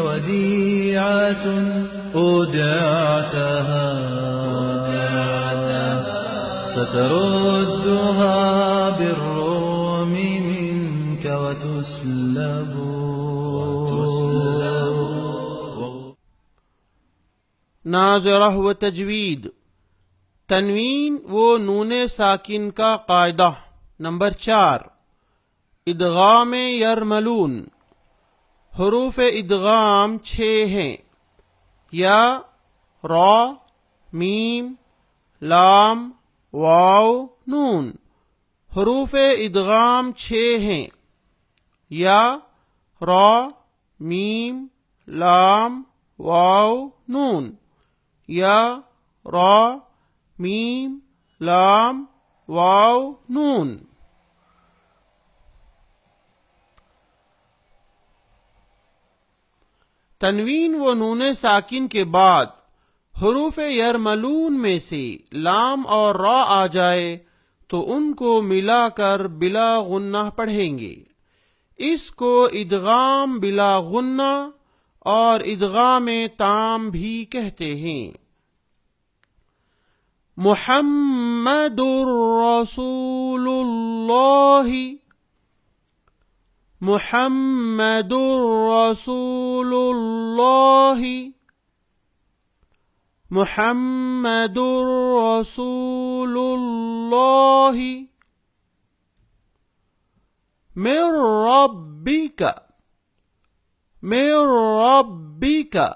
وديعة أودعتها ستردها بالروم منك وتسلب. नाज़िरह व तजवीद। तनवीन व नून साकिन का कायदा। नंबर 4, इदगाम यरमलून। हुरूफ इदगाम 6 हैं। या, रा, मीम, लाम, वाव, नून। हुरूफ इदगाम 6 हैं। या, रा, मीम, लाम, वाव, नून। या, रा, मीम, लाम, वाव, नून। तनवीन व नून साकिन के बाद हुरूफ यरमलून में से लाम और रा आ जाए तो उनको मिलाकर बिला गुन्ना पढ़ेंगे। इसको इदगाम बिला गुन्ना और इदगाम ताम भी कहते हैं। मुहम्मदुर रसूलुल्लाह, मुहम्मदुर रसूलुल्लाह, मुहम्मदुर रसूलुल्लाह। मिर रब्बिका, मिर रब्बिका,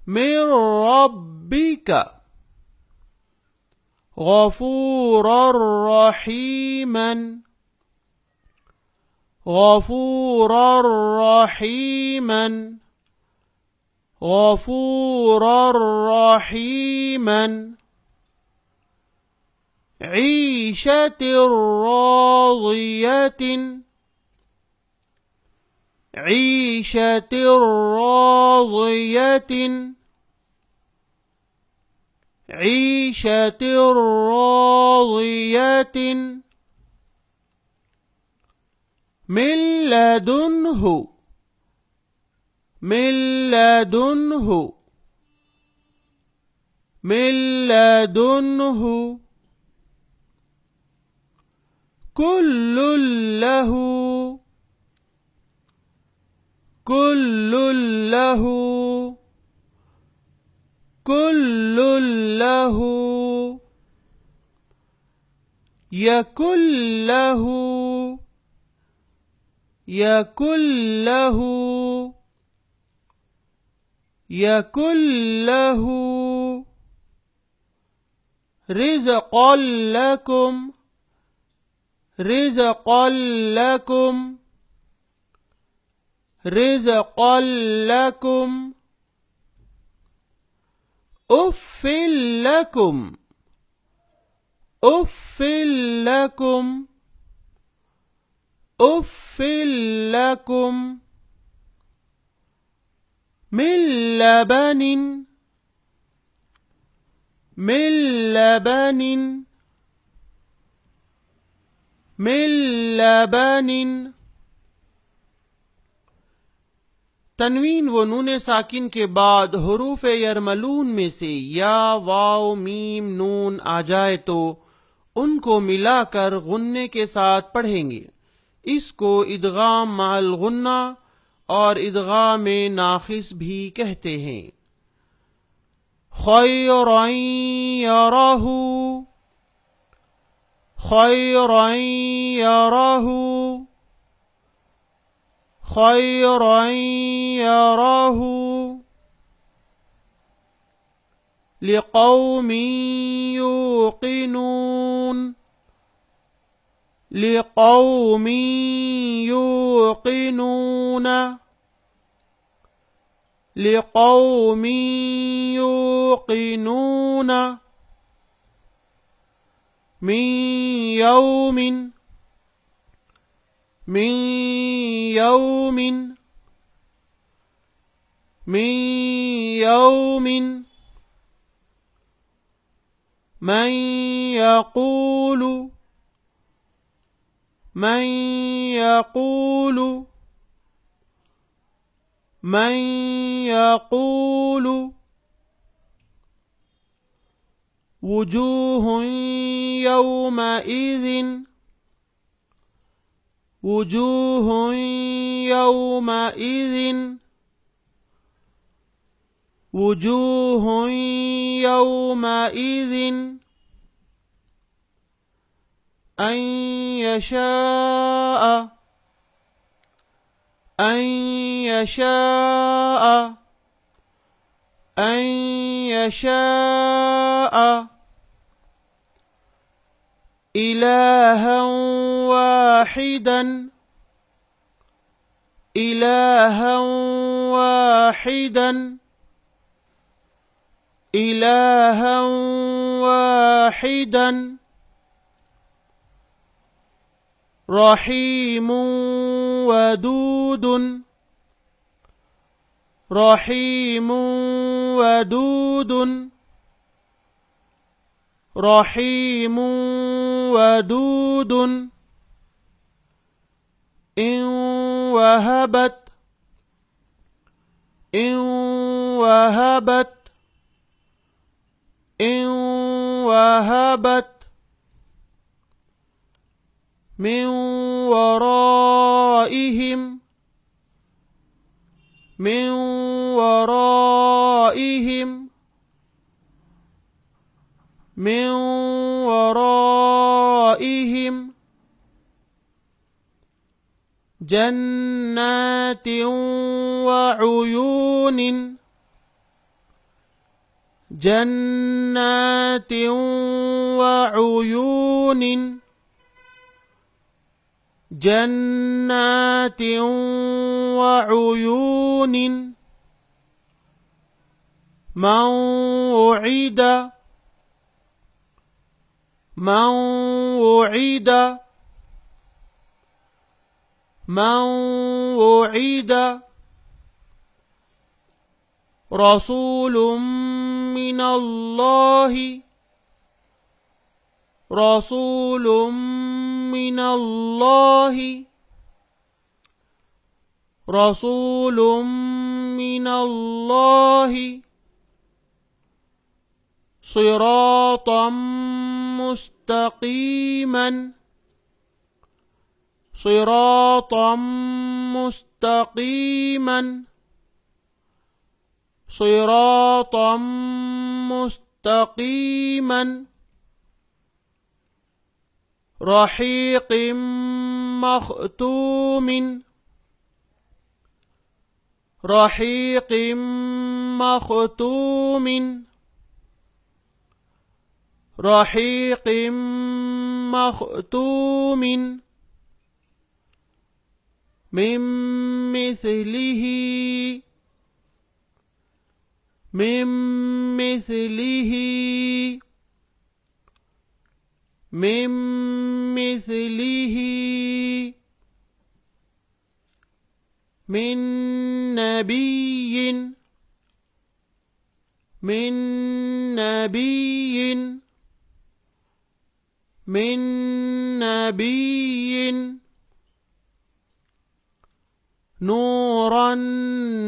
मिर रब्बिका। गफूरर रहीमन, गफूरर रहीमन, गफूरर रहीमन। ईशतिर राज़ियतिन, ईशतिर राज़ियतिन, ईशतिर राज़ियतिन। मिन लदुन्हु, मिन लदुन्हु, मिन लदुन्हु। कुल्लुल लहू, कुल्लुल लहू, कुल्लुल लहू। यकुल्लहू, यकुल्लहू, यकुल्लहू। रिज़क़ल लकुम, रिज़क़ल लकुम, रिज़क़ल लकुम। उफ़्फ़िल लकुम, उफ़्फ़िल लकुम, उफ़्फ़िल लकुम। मिन लबनिन, मिन लबनिन, मिन लबनिन। तनवीन व नून साकिन के बाद हुरूफ यरमलून में से या, वाव, मीम, नून आ जाए तो उनको मिलाकर गुन्ने के साथ पढ़ेंगे। इसको इदगाम माल गुन्ना और इदगाम नाखिस भी कहते हैं। खैरन यरहू, खैरन यरहू, खैरन यरहू। लिक़ौमिन यूक़िनून, लिक़ौमिन यूक़िनून, लिक़ौमिन यूक़िनून। मिन यौमिन, मिन यौमिन, मिन यौमिन। मन यक़ूलु, मन यक़ूलु, من يقول وجوه يومئذ وجوه يومئذ وجوه يومئذ أن يشاء أن يشاء أن يشاء إلها واحدا إلها واحدا إلها واحدا رحيم ودود رحيم ودود رحيم ودود إن وهبت إن وهبت إن وهبت من ورائهم من ورائهم من ورائهم جنات وعيون جنات وعيون جنات وعيون من وعد من وعد من وعد رسول من الله رسول من الله رسول من الله صراطا مستقيما صراطا مستقيما صراطا مستقيما رحيق مختوم رحيق مختوم رحيق مختوم من مثله من مثله من مثله من نبي من نبي من نبي نورا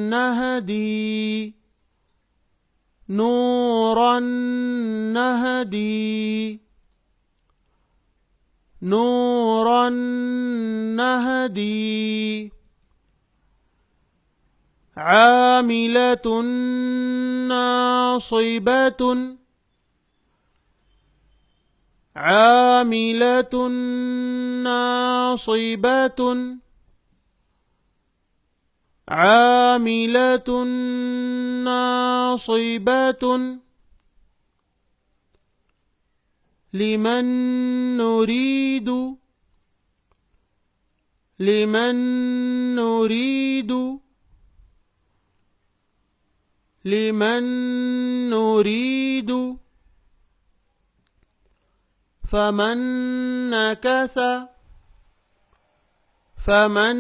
نهدي نورا نهدي نورا نهدي عاملة ناصبة عاملة ناصبة عاملة ناصبة لمن نريد لمن نريد لمن نريد فمن نكث فمن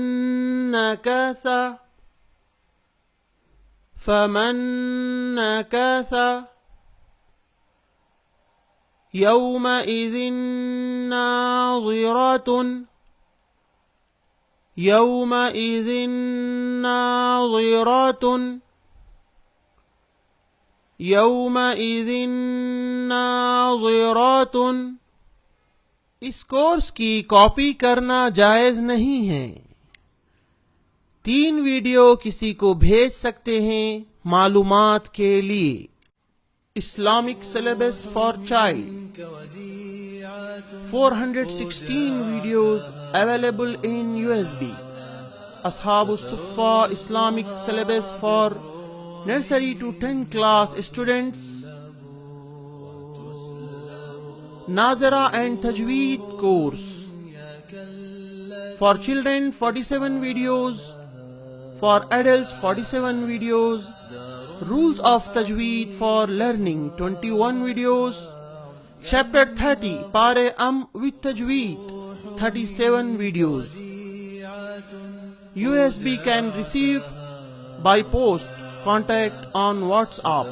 نكث فمن نكث يومئذ ناظرة यौमइज़िन नाज़िरतुन, यौमइज़िन नाज़िरतुन। इस कोर्स की कॉपी करना जायज नहीं है। 3 वीडियो किसी को भेज सकते हैं मालूमात के लिए। Islamic syllabus for child, 416 videos available in USB. Ashabus Suffa Islamic syllabus for nursery to 10th class students. Nazira and Tajweed course. For children 47 videos. For adults 47 videos. Rules of Tajweed for learning 21 videos. Chapter 30 Pare with Tajweed 37 videos. USB can receive by post. Contact on WhatsApp